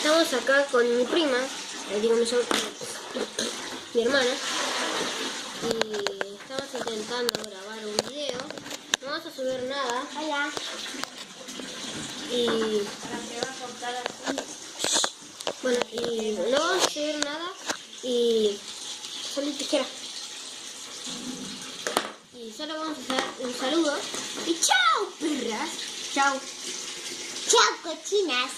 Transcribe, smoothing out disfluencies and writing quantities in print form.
Estamos acá con mi prima, digo mi hermana, y estamos intentando grabar un video. No vamos a subir nada. Hola. Y Para que va a cortar así. bueno, y no vamos a subir nada. Y solo tijera. Y solo vamos a hacer un saludo. Y chao, perras. Chao. Chao, cochinas.